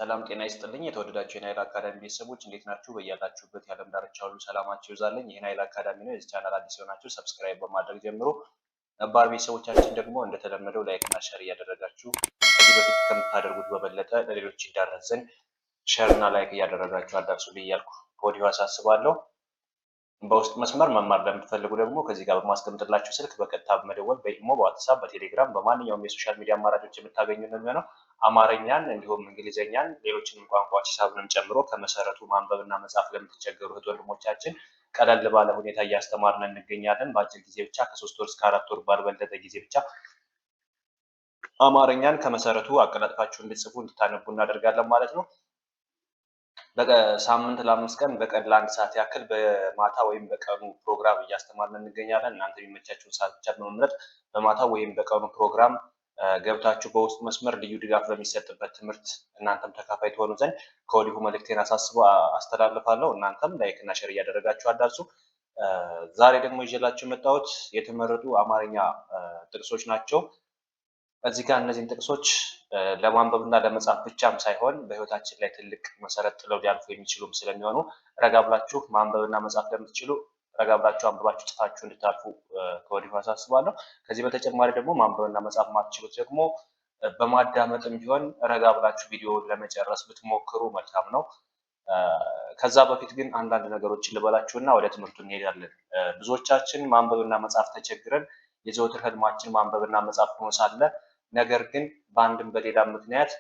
ሰላም ጤና ይስጥልኝ። የተወደዳችሁ የናይል አካዳሚ ቤተሰቦች እንዴት ናችሁ? በያላችሁበት የዓለም ዳርቻ ሁሉ ሰላማችሁ ይብዛልኝ። ይህ ናይል አካዳሚ ነው። የዚህ ቻናል አዲስ የሆናችሁ ሰብስክራይብ በማድረግ ጀምሮ፣ ነባር ቤተሰቦቻችን ደግሞ እንደተለመደው ላይክ እና ሸር እያደረጋችሁ ከዚህ በፊት ከምታደርጉት በበለጠ ለሌሎች ይዳረስ ዘንድ ሸር እና ላይክ እያደረጋችሁ አዳርሱልኝ እያልኩ ከወዲሁ አሳስባለሁ። በውስጥ መስመር መማር ለምትፈልጉ ደግሞ ከዚህ ጋር በማስቀምጥላችሁ ስልክ በቀጥታ በመደወል በኢሞ፣ በዋትሳፕ፣ በቴሌግራም በማንኛውም የሶሻል ሚዲያ አማራጮች የምታገኙ ነው የሚሆነው። አማርኛን እንዲሁም እንግሊዝኛን ሌሎችንም ቋንቋዎች ሂሳብንም ጨምሮ ከመሰረቱ ማንበብና መጻፍ ለምትቸገሩ እህት ወንድሞቻችን ቀለል ባለ ሁኔታ እያስተማርን እንገኛለን። በአጭር ጊዜ ብቻ ከ3 ወር እስከ 4 ወር ባልበለጠ ጊዜ ብቻ አማርኛን ከመሰረቱ አቀላጥፋችሁ እንድትጽፉ እንድታነቡ እናደርጋለን ማለት ነው። በሳምንት ለ5 ቀን በቀን ለ1 ሰዓት ያክል በማታ ወይም በቀኑ ፕሮግራም እያስተማርን እንገኛለን። እናንተ የሚመቻችሁን ሰዓት ብቻ በመምረጥ በማታ ወይም በቀኑ ፕሮግራም ገብታችሁ በውስጥ መስመር ልዩ ድጋፍ በሚሰጥበት ትምህርት እናንተም ተካፋይ ትሆኑ ዘንድ ከወዲሁ መልእክቴን አስተላልፋለሁ። እናንተም ላይክ እና ሸር እያደረጋችሁ አዳርሱ። ዛሬ ደግሞ ይዤላችሁ የመጣሁት የተመረጡ አማርኛ ጥቅሶች ናቸው። እዚህ ጋር እነዚህን ጥቅሶች ለማንበብ እና ለመጻፍ ብቻም ሳይሆን በህይወታችን ላይ ትልቅ መሰረት ጥለው ሊያልፉ የሚችሉም ስለሚሆኑ ረጋ ብላችሁ ማንበብ እና መጻፍ ለምትችሉ ረጋ ብላችሁ አንብባችሁ ጽፋችሁ እንድታልፉ ከወዲሁ አሳስባለሁ። ከዚህ በተጨማሪ ደግሞ ማንበብ እና መጻፍ ማትችሉት ደግሞ በማዳመጥም ቢሆን ረጋ ብላችሁ ቪዲዮውን ለመጨረስ ብትሞክሩ መልካም ነው። ከዛ በፊት ግን አንዳንድ ነገሮችን ልበላችሁና ወደ ትምህርቱ እንሄዳለን። ብዙዎቻችን ማንበብ እና መጻፍ ተቸግረን የዘወትር ህልማችን ማንበብ እና መጻፍ ሆኖ ሳለ ነገር ግን በአንድም በሌላ ምክንያት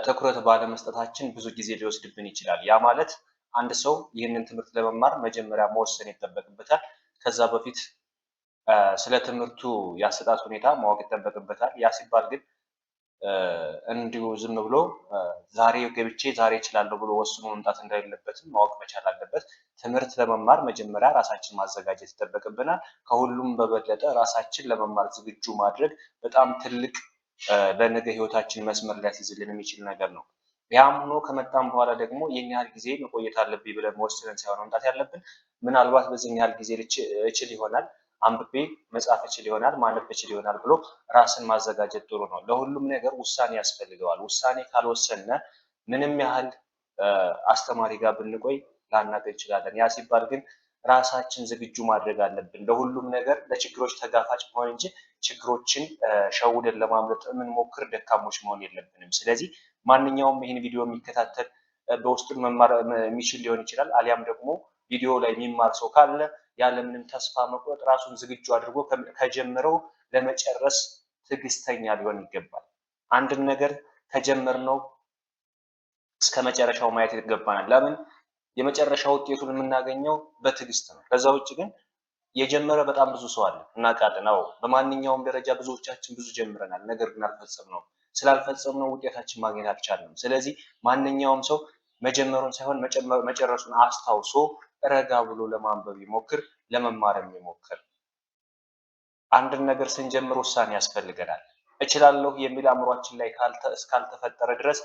ትኩረት ባለመስጠታችን ብዙ ጊዜ ሊወስድብን ይችላል። ያ ማለት አንድ ሰው ይህንን ትምህርት ለመማር መጀመሪያ መወሰን ይጠበቅበታል። ከዛ በፊት ስለ ትምህርቱ የአሰጣጥ ሁኔታ ማወቅ ይጠበቅበታል። ያ ሲባል ግን እንዲሁ ዝም ብሎ ዛሬ ገብቼ ዛሬ እችላለሁ ብሎ ወስኖ መምጣት እንደሌለበትም ማወቅ መቻል አለበት። ትምህርት ለመማር መጀመሪያ ራሳችን ማዘጋጀት ይጠበቅብናል። ከሁሉም በበለጠ ራሳችን ለመማር ዝግጁ ማድረግ በጣም ትልቅ ለነገ ህይወታችን መስመር ሊያስይዝልን የሚችል ነገር ነው። ያም ሆኖ ከመጣም በኋላ ደግሞ ይህን ያህል ጊዜ መቆየት አለብኝ ብለን መወሰንን ሳይሆን መምጣት ያለብን ምናልባት በዚህ ያህል ጊዜ እችል ይሆናል፣ አንብቤ መጻፍ እችል ይሆናል፣ ማነብ እችል ይሆናል ብሎ ራስን ማዘጋጀት ጥሩ ነው። ለሁሉም ነገር ውሳኔ ያስፈልገዋል። ውሳኔ ካልወሰነ ምንም ያህል አስተማሪ ጋር ብንቆይ ላናውቅ እንችላለን። ያ ሲባል ግን ራሳችን ዝግጁ ማድረግ አለብን። ለሁሉም ነገር ለችግሮች ተጋፋጭ መሆን እንጂ ችግሮችን ሸውደን ለማምለጥ የምንሞክር ደካሞች መሆን የለብንም። ስለዚህ ማንኛውም ይህን ቪዲዮ የሚከታተል በውስጡ መማር የሚችል ሊሆን ይችላል። አሊያም ደግሞ ቪዲዮ ላይ የሚማር ሰው ካለ ያለምንም ተስፋ መቁረጥ ራሱን ዝግጁ አድርጎ ከጀመረው ለመጨረስ ትዕግስተኛ ሊሆን ይገባል። አንድን ነገር ከጀመርነው እስከ መጨረሻው ማየት ይገባናል። ለምን? የመጨረሻ ውጤቱን የምናገኘው በትዕግስት ነው። ከዛ ውጭ ግን የጀመረ በጣም ብዙ ሰው አለ፣ እናውቃለን። አዎ፣ በማንኛውም ደረጃ ብዙዎቻችን ብዙ ጀምረናል፣ ነገር ግን አልፈጸምነውም። ስላልፈጸምነው ውጤታችን ማግኘት አልቻልንም። ስለዚህ ማንኛውም ሰው መጀመሩን ሳይሆን መጨረሱን አስታውሶ ረጋ ብሎ ለማንበብ ይሞክር፣ ለመማርም ይሞክር። አንድን ነገር ስንጀምር ውሳኔ ያስፈልገናል። እችላለሁ የሚል አእምሯችን ላይ እስካልተፈጠረ ድረስ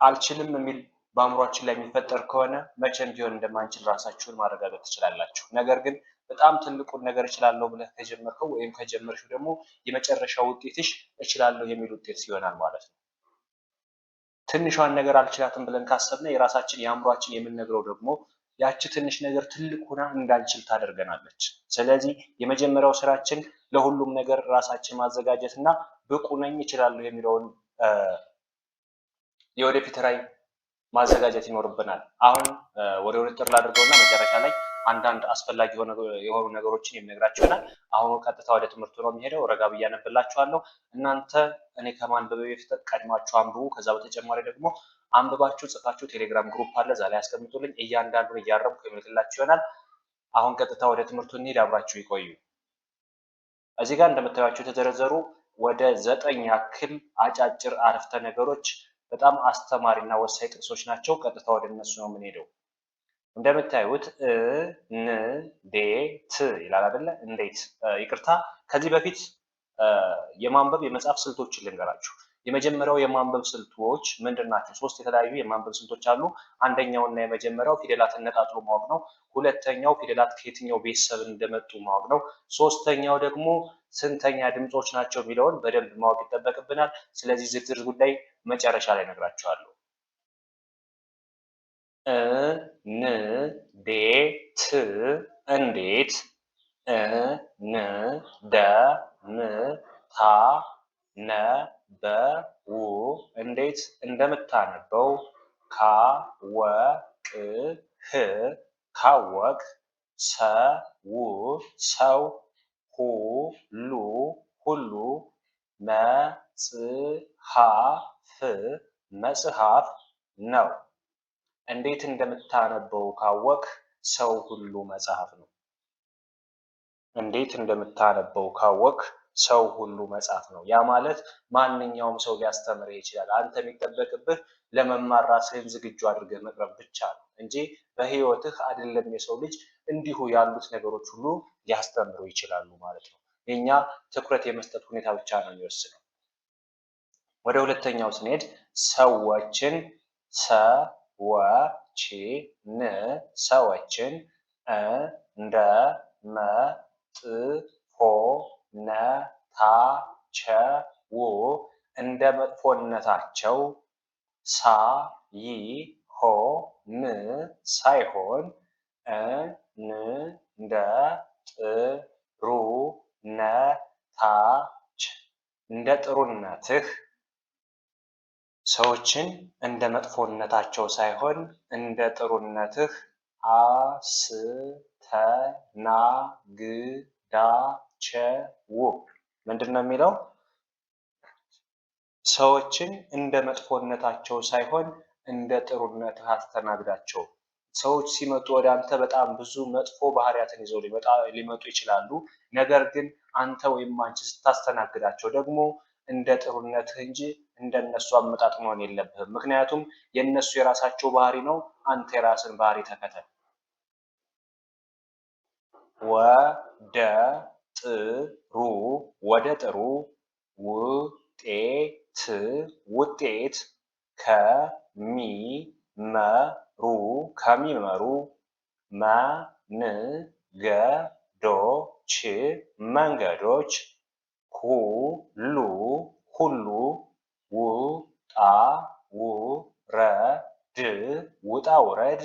አልችልም የሚል በአእምሯችን ላይ የሚፈጠር ከሆነ መቼም ቢሆን እንደማንችል ራሳችሁን ማረጋገጥ ትችላላችሁ። ነገር ግን በጣም ትልቁን ነገር እችላለሁ ብለህ ከጀመርከው ወይም ከጀመርሽው ደግሞ የመጨረሻው ውጤትሽ እችላለሁ የሚል ውጤት ይሆናል ማለት ነው። ትንሿን ነገር አልችላትም ብለን ካሰብነ የራሳችን የአእምሯችን የምንነግረው ደግሞ ያቺ ትንሽ ነገር ትልቅ ሆና እንዳንችል ታደርገናለች። ስለዚህ የመጀመሪያው ስራችን ለሁሉም ነገር ራሳችን ማዘጋጀት እና ብቁ ነኝ እችላለሁ የሚለውን የወደፊት ራዕይ ማዘጋጀት ይኖርብናል። አሁን ወደ ውድድር ላድርገውና መጨረሻ ላይ አንዳንድ አስፈላጊ የሆኑ ነገሮችን የምነግራችሁ ይሆናል። አሁን ቀጥታ ወደ ትምህርቱ ነው የሚሄደው። ረጋ ብዬ አነብላችኋለሁ። እናንተ እኔ ከማንበብ በፊት ቀድማችሁ አንብቡ። ከዛ በተጨማሪ ደግሞ አንብባችሁ ጽፋችሁ ቴሌግራም ግሩፕ አለ፣ እዛ ላይ አስቀምጡልኝ። እያንዳንዱን እያረምኩ የምልክላችሁ ይሆናል። አሁን ቀጥታ ወደ ትምህርቱ እንሂድ። አብራችሁ ይቆዩ። እዚህ ጋር እንደምታዩቸው የተዘረዘሩ ወደ 9 ያክል አጫጭር አረፍተ ነገሮች በጣም አስተማሪ እና ወሳኝ ጥቅሶች ናቸው። ቀጥታ ወደ እነሱ ነው የምንሄደው። እንደምታዩት እንዴት ይላል አይደለ? እንዴት ይቅርታ፣ ከዚህ በፊት የማንበብ የመጻፍ ስልቶችን ልንገራችሁ። የመጀመሪያው የማንበብ ስልቶች ምንድን ናቸው? 3 የተለያዩ የማንበብ ስልቶች አሉ። አንደኛው እና የመጀመሪያው ፊደላትን ነጣጥሎ ማወቅ ነው። ሁለተኛው ፊደላት ከየትኛው ቤተሰብ እንደመጡ ማወቅ ነው። ሶስተኛው ደግሞ ስንተኛ ድምጾች ናቸው የሚለውን በደንብ ማወቅ ይጠበቅብናል። ስለዚህ ዝርዝር ጉዳይ መጨረሻ ላይ እነግራችኋለሁ። እንዴት እንዴት እንደምታነበው እንዴት እንደምታነበው ካወቅ ሰው ሁሉ መጽሐፍ ነው። እንዴት እንደምታነበው ካወቅ ሰው ሁሉ መጽሐፍ ነው። እንዴት እንደምታነበው ካወቅ ሰው ሁሉ መጽሐፍ ነው። ያ ማለት ማንኛውም ሰው ሊያስተምርህ ይችላል። አንተ የሚጠበቅብህ ለመማር ራስህን ዝግጁ አድርገህ መቅረብ ብቻ ነው እንጂ በህይወትህ አይደለም የሰው ልጅ እንዲሁ ያሉት ነገሮች ሁሉ ሊያስተምሩ ይችላሉ ማለት ነው። የኛ ትኩረት የመስጠት ሁኔታ ብቻ ነው የሚወስነው። ወደ ሁለተኛው ስንሄድ ሰዎችን እንደ መጥፎነታቸው ሳይሆን እንደ ጥሩነትህ ሰዎችን እንደ መጥፎነታቸው ሳይሆን እንደ ጥሩነትህ አስተናግዳቸው። ምንድን ነው የሚለው? ሰዎችን እንደ መጥፎነታቸው ሳይሆን እንደ ጥሩነትህ አስተናግዳቸው። ሰዎች ሲመጡ ወደ አንተ በጣም ብዙ መጥፎ ባህሪያትን ይዘው ሊመጡ ይችላሉ። ነገር ግን አንተ ወይም አንቺ ስታስተናግዳቸው ደግሞ እንደ ጥሩነትህ እንጂ እንደነሱ አመጣጥ መሆን የለብህም። ምክንያቱም የነሱ የራሳቸው ባህሪ ነው፣ አንተ የራስን ባህሪ ተከተል። ወደ ጥሩ ውጤት ከሚመሩ መንገዶች ሁሉ ውጣ ውረድ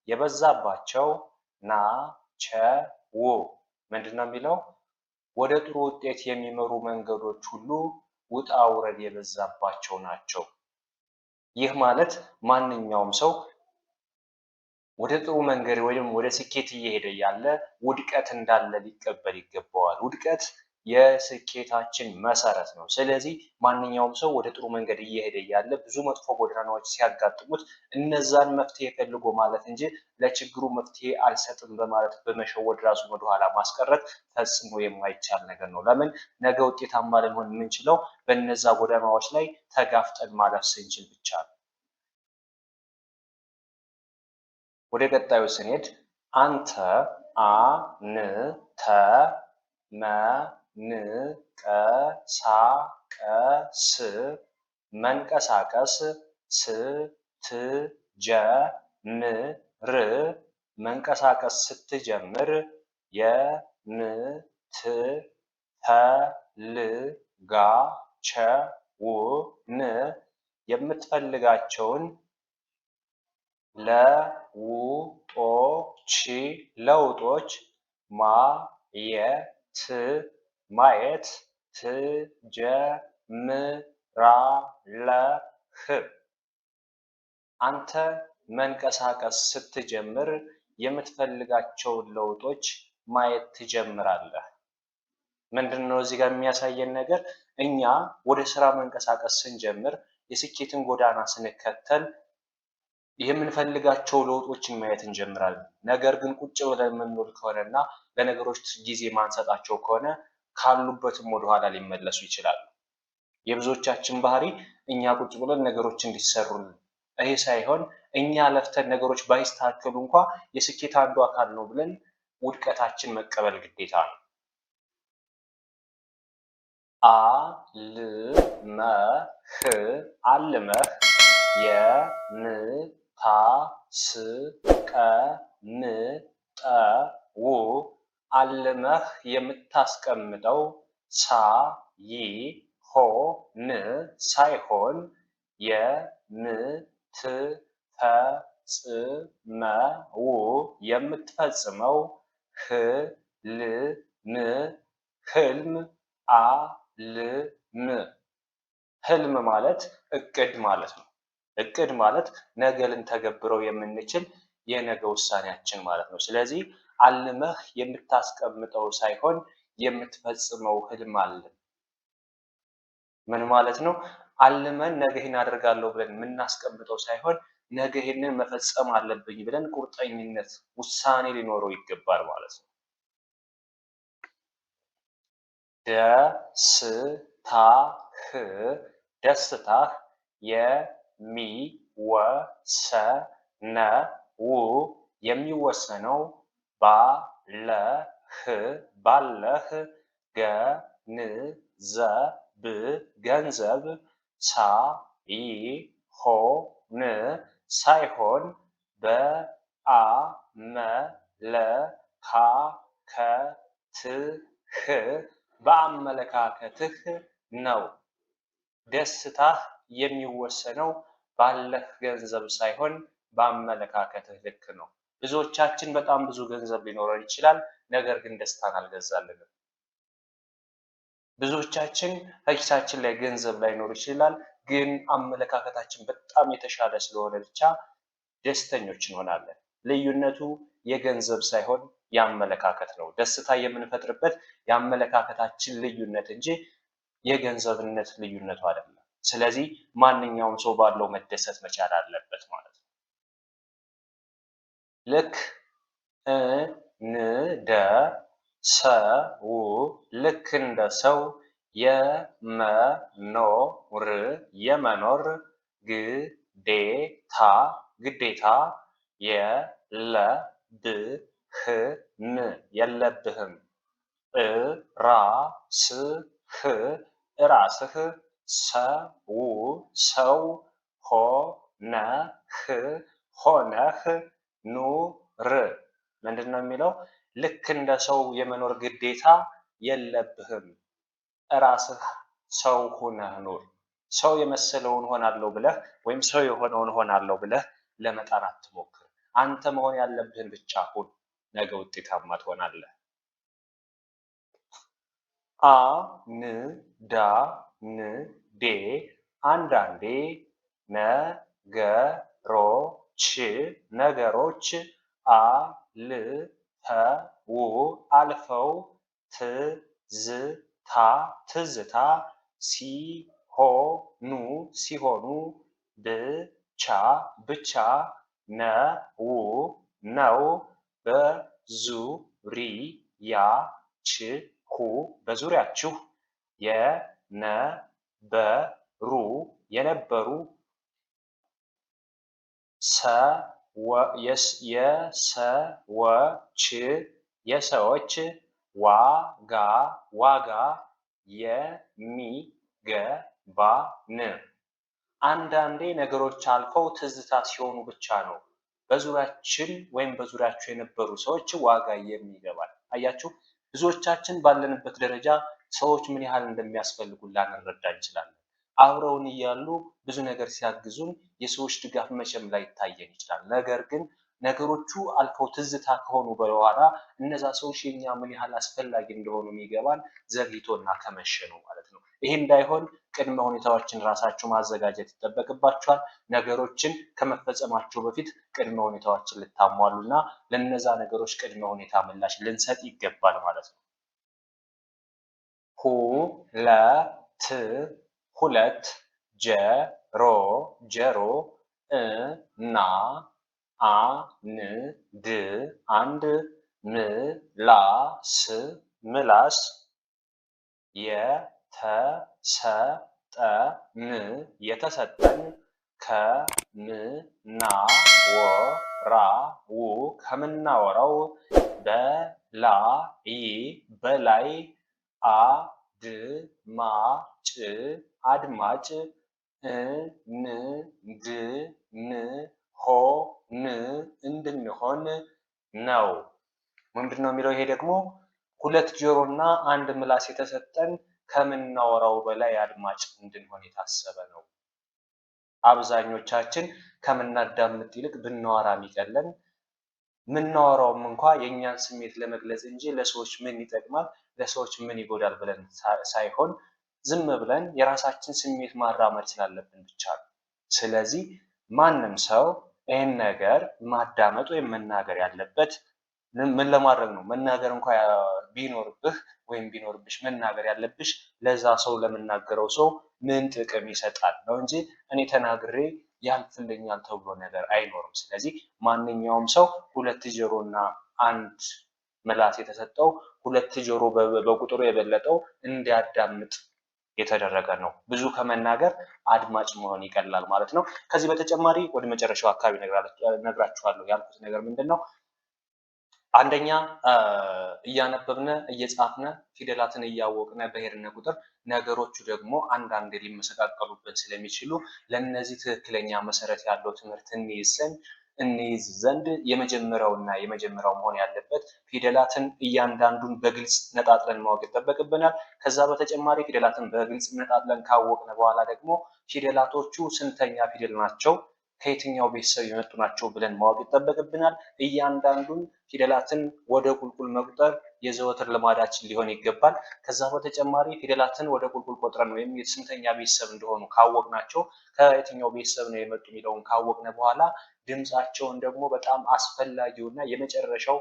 የበዛባቸው ናቸው። ምንድን ነው የሚለው? ወደ ጥሩ ውጤት የሚመሩ መንገዶች ሁሉ ውጣ ውረድ የበዛባቸው ናቸው። ይህ ማለት ማንኛውም ሰው ወደ ጥሩ መንገድ ወይም ወደ ስኬት እየሄደ ያለ ውድቀት እንዳለ ሊቀበል ይገባዋል። ውድቀት የስኬታችን መሰረት ነው። ስለዚህ ማንኛውም ሰው ወደ ጥሩ መንገድ እየሄደ ያለ ብዙ መጥፎ ጎዳናዎች ሲያጋጥሙት እነዛን መፍትሄ ፈልጎ ማለት እንጂ ለችግሩ መፍትሄ አልሰጥም በማለት በመሸወድ ራሱን ወደኋላ ማስቀረት ፈጽሞ የማይቻል ነገር ነው። ለምን? ነገ ውጤታማ ልንሆን የምንችለው በእነዛ ጎዳናዎች ላይ ተጋፍጠን ማለፍ ስንችል ብቻ ነው። ወደ ቀጣዩ ስንሄድ አንተ መንቀሳቀስ ስትጀምር የምትፈልጋቸውን ለውጦች ማየት ትጀምራለህ። አንተ መንቀሳቀስ ስትጀምር የምትፈልጋቸውን ለውጦች ማየት ትጀምራለህ። ምንድን ነው እዚህ ጋር የሚያሳየን ነገር? እኛ ወደ ስራ መንቀሳቀስ ስንጀምር የስኬትን ጎዳና ስንከተል የምንፈልጋቸው ለውጦችን ማየት እንጀምራለን። ነገር ግን ቁጭ ብለን የምንውል ከሆነና ለነገሮች ጊዜ ማንሰጣቸው ከሆነ ካሉበትም ወደኋላ ሊመለሱ ይችላሉ። የብዙዎቻችን ባህሪ እኛ ቁጭ ብለን ነገሮች እንዲሰሩልን ይሄ ሳይሆን እኛ ለፍተን ነገሮች ባይስተካከሉ እንኳ የስኬት አንዱ አካል ነው ብለን ውድቀታችን መቀበል ግዴታ ነው። አልመህ ታስቀምጠው አልመህ የምታስቀምጠው ሳይሆን የምትፈጽመው ህልም አልም ህልም ማለት እቅድ ማለት ነው። እቅድ ማለት ነገ ልንተገብረው የምንችል የነገ ውሳኔያችን ማለት ነው። ስለዚህ አልመህ የምታስቀምጠው ሳይሆን የምትፈጽመው ህልም አለ። ምን ማለት ነው? አልመን ነገ ይህን አደርጋለሁ ብለን የምናስቀምጠው ሳይሆን ነገ ይህንን መፈጸም አለብኝ ብለን ቁርጠኝነት ውሳኔ ሊኖረው ይገባል ማለት ነው። ደስታህ የሚወሰነው ባለህ ገንዘብ ሳይሆን በአመለካከትህ ነው። ደስታህ የሚወሰነው ባለህ ገንዘብ ሳይሆን በአመለካከትህ ልክ ነው። ብዙዎቻችን በጣም ብዙ ገንዘብ ሊኖረን ይችላል፣ ነገር ግን ደስታን አልገዛልንም። ብዙዎቻችን ከኪሳችን ላይ ገንዘብ ላይኖር ይችላል፣ ግን አመለካከታችን በጣም የተሻለ ስለሆነ ብቻ ደስተኞች እንሆናለን። ልዩነቱ የገንዘብ ሳይሆን የአመለካከት ነው። ደስታ የምንፈጥርበት የአመለካከታችን ልዩነት እንጂ የገንዘብነት ልዩነቱ አይደለም። ስለዚህ ማንኛውም ሰው ባለው መደሰት መቻል አለበት ማለት ነው። ልክ እንደ ሰው የመኖር ግዴታ የለብህም። ራስህ ሰው ሆነህ ኑር። ምንድን ነው የሚለው? ልክ እንደ ሰው የመኖር ግዴታ የለብህም። ራስህ ሰው ሆነህ ኑር። ሰው የመሰለውን ሆናለሁ ብለህ ወይም ሰው የሆነውን ሆናለሁ ብለህ ለመጣር አትሞክር። አንተ መሆን ያለብህን ብቻ ሁን። ነገ ውጤታማ ትሆናለህ። አንዳንዴ ነገሮች አልፈው ትዝታ ሲሆኑ ብቻ ነው በዙሪያችሁ የነበሩ የሰዎች ዋጋ የሚገባን። አንዳንዴ ነገሮች አልፈው ትዝታ ሲሆኑ ብቻ ነው በዙሪያችን ወይም በዙሪያቸው የነበሩ ሰዎች ዋጋ የሚገባን። አያችሁ፣ ብዙዎቻችን ባለንበት ደረጃ ሰዎች ምን ያህል እንደሚያስፈልጉን ላንረዳ እንችላለን። አብረውን እያሉ ብዙ ነገር ሲያግዙን የሰዎች ድጋፍ መቼም ላይታየን ይችላል። ነገር ግን ነገሮቹ አልፈው ትዝታ ከሆኑ በኋላ እነዛ ሰዎች የኛ ምን ያህል አስፈላጊ እንደሆኑ የሚገባን ዘግይቶና ከመሸ ነው ማለት ነው። ይሄ እንዳይሆን ቅድመ ሁኔታዎችን ራሳችሁ ማዘጋጀት ይጠበቅባችኋል። ነገሮችን ከመፈጸማቸው በፊት ቅድመ ሁኔታዎችን ልታሟሉና ለነዛ ነገሮች ቅድመ ሁኔታ ምላሽ ልንሰጥ ይገባል ማለት ነው። ሁለት ጀሮ እና አንድ ምላስ የተሰጠን ከምናወራው በላይ አድማጭ ሆን እንድንሆን ነው። ምንድነው የሚለው? ይሄ ደግሞ ሁለት ጆሮና አንድ ምላስ የተሰጠን ከምናወራው በላይ አድማጭ እንድንሆን የታሰበ ነው። አብዛኞቻችን ከምናዳምጥ ይልቅ ብናወራ የሚቀለን፣ ምናወራውም እንኳ የእኛን ስሜት ለመግለጽ እንጂ ለሰዎች ምን ይጠቅማል፣ ለሰዎች ምን ይጎዳል ብለን ሳይሆን ዝም ብለን የራሳችን ስሜት ማራመድ ስላለብን ብቻ ነው። ስለዚህ ማንም ሰው ይህን ነገር ማዳመጥ ወይም መናገር ያለበት ምን ለማድረግ ነው? መናገር እንኳ ቢኖርብህ ወይም ቢኖርብሽ መናገር ያለብሽ ለዛ ሰው ለምናገረው ሰው ምን ጥቅም ይሰጣል ነው እንጂ እኔ ተናግሬ ያልፍልኛል ተብሎ ነገር አይኖርም። ስለዚህ ማንኛውም ሰው ሁለት ጆሮና አንድ ምላስ የተሰጠው ሁለት ጆሮ በቁጥሩ የበለጠው እንዲያዳምጥ የተደረገ ነው። ብዙ ከመናገር አድማጭ መሆን ይቀላል ማለት ነው። ከዚህ በተጨማሪ ወደ መጨረሻው አካባቢ ነግራችኋለሁ ያልኩት ነገር ምንድን ነው? አንደኛ እያነበብነ እየጻፍነ ፊደላትን እያወቅነ በሄድነ ቁጥር ነገሮቹ ደግሞ አንዳንድ ሊመሰቃቀሉብን ስለሚችሉ ለእነዚህ ትክክለኛ መሰረት ያለው ትምህርት እንይዝ ዘንድ የመጀመሪያው መሆን ያለበት ፊደላትን እያንዳንዱን በግልጽ ነጣጥለን ማወቅ ይጠበቅብናል። ከዛ በተጨማሪ ፊደላትን በግልጽ ነጣጥለን ካወቅነ በኋላ ደግሞ ፊደላቶቹ ስንተኛ ፊደል ናቸው፣ ከየትኛው ቤተሰብ የመጡ ናቸው ብለን ማወቅ ይጠበቅብናል። እያንዳንዱን ፊደላትን ወደ ቁልቁል መቁጠር የዘወትር ልማዳችን ሊሆን ይገባል። ከዛ በተጨማሪ ፊደላትን ወደ ቁልቁል ቆጥረን ወይም የስንተኛ ቤተሰብ እንደሆኑ ካወቅናቸው፣ ከየትኛው ቤተሰብ ነው የመጡ የሚለውን ካወቅነ በኋላ ድምፃቸውን ደግሞ በጣም አስፈላጊውና የመጨረሻው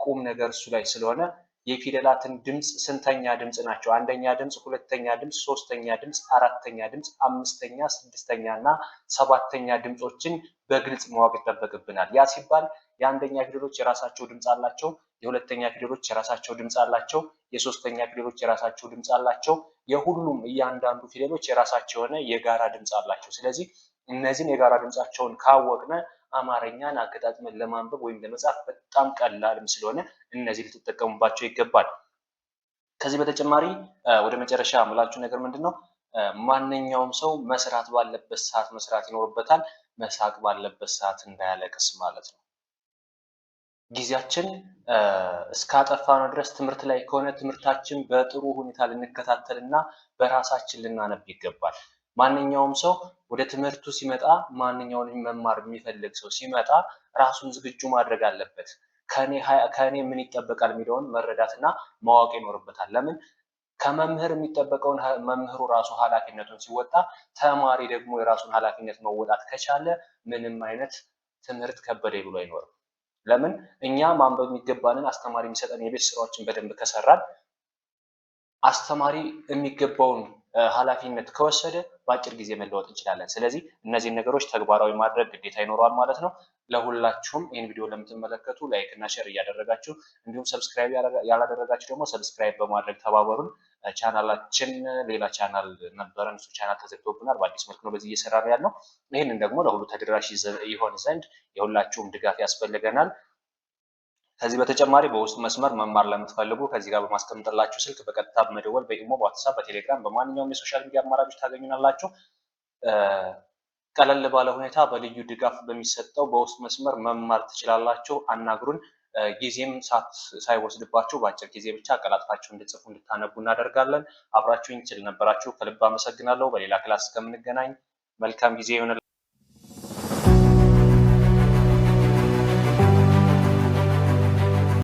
ቁም ነገር እሱ ላይ ስለሆነ የፊደላትን ድምፅ ስንተኛ ድምፅ ናቸው፣ አንደኛ ድምፅ፣ ሁለተኛ ድምፅ፣ ሶስተኛ ድምፅ፣ አራተኛ ድምፅ፣ አምስተኛ፣ ስድስተኛ እና ሰባተኛ ድምፆችን በግልጽ ማወቅ ይጠበቅብናል። ያ ሲባል የአንደኛ ፊደሎች የራሳቸው ድምፅ አላቸው፣ የሁለተኛ ፊደሎች የራሳቸው ድምፅ አላቸው፣ የሶስተኛ ፊደሎች የራሳቸው ድምፅ አላቸው። የሁሉም እያንዳንዱ ፊደሎች የራሳቸው የሆነ የጋራ ድምፅ አላቸው። ስለዚህ እነዚህን የጋራ ድምፃቸውን ካወቅነ አማርኛን አገጣጥመን ለማንበብ ወይም ለመጻፍ በጣም ቀላልም ስለሆነ እነዚህ ልትጠቀሙባቸው ይገባል። ከዚህ በተጨማሪ ወደ መጨረሻ የምላችሁ ነገር ምንድን ነው? ማንኛውም ሰው መስራት ባለበት ሰዓት መስራት ይኖርበታል። መሳቅ ባለበት ሰዓት እንዳያለቅስ ማለት ነው። ጊዜያችን እስካጠፋነው ድረስ ትምህርት ላይ ከሆነ ትምህርታችን በጥሩ ሁኔታ ልንከታተልና በራሳችን ልናነብ ይገባል። ማንኛውም ሰው ወደ ትምህርቱ ሲመጣ፣ ማንኛውንም መማር የሚፈልግ ሰው ሲመጣ ራሱን ዝግጁ ማድረግ አለበት። ከእኔ ምን ይጠበቃል የሚለውን መረዳትና ማወቅ ይኖርበታል። ለምን? ከመምህር የሚጠበቀውን መምህሩ ራሱ ኃላፊነቱን ሲወጣ፣ ተማሪ ደግሞ የራሱን ኃላፊነት መወጣት ከቻለ ምንም አይነት ትምህርት ከበደኝ ብሎ አይኖርም። ለምን? እኛ ማንበብ የሚገባንን አስተማሪ የሚሰጠን የቤት ስራዎችን በደንብ ከሰራን፣ አስተማሪ የሚገባውን ኃላፊነት ከወሰደ በአጭር ጊዜ መለወጥ እንችላለን። ስለዚህ እነዚህን ነገሮች ተግባራዊ ማድረግ ግዴታ ይኖረዋል ማለት ነው። ለሁላችሁም ይህን ቪዲዮ ለምትመለከቱ ላይክ እና ሼር እያደረጋችሁ እንዲሁም ሰብስክራይብ ያላደረጋችሁ ደግሞ ሰብስክራይብ በማድረግ ተባበሩን። ቻናላችን ሌላ ቻናል ነበረን፣ እሱ ቻናል ተዘግቶብናል። በአዲስ መልክ ነው በዚህ እየሰራ ነው ያለው። ይህንን ደግሞ ለሁሉ ተደራሽ ይሆን ዘንድ የሁላችሁም ድጋፍ ያስፈልገናል። ከዚህ በተጨማሪ በውስጥ መስመር መማር ለምትፈልጉ ከዚህ ጋር በማስቀምጥላችሁ ስልክ በቀጥታ በመደወል በኢሞ፣ በዋትሳፕ፣ በቴሌግራም በማንኛውም የሶሻል ሚዲያ አማራጮች ታገኙናላችሁ። ቀለል ባለ ሁኔታ በልዩ ድጋፍ በሚሰጠው በውስጥ መስመር መማር ትችላላችሁ። አናግሩን። ጊዜም ሳይወስድባችሁ በአጭር ጊዜ ብቻ አቀላጥፋችሁ እንድትጽፉ እንድታነቡ እናደርጋለን። አብራችሁኝ ስለነበራችሁ ከልብ አመሰግናለሁ። በሌላ ክላስ እስከምንገናኝ መልካም ጊዜ ይሁንላችሁ።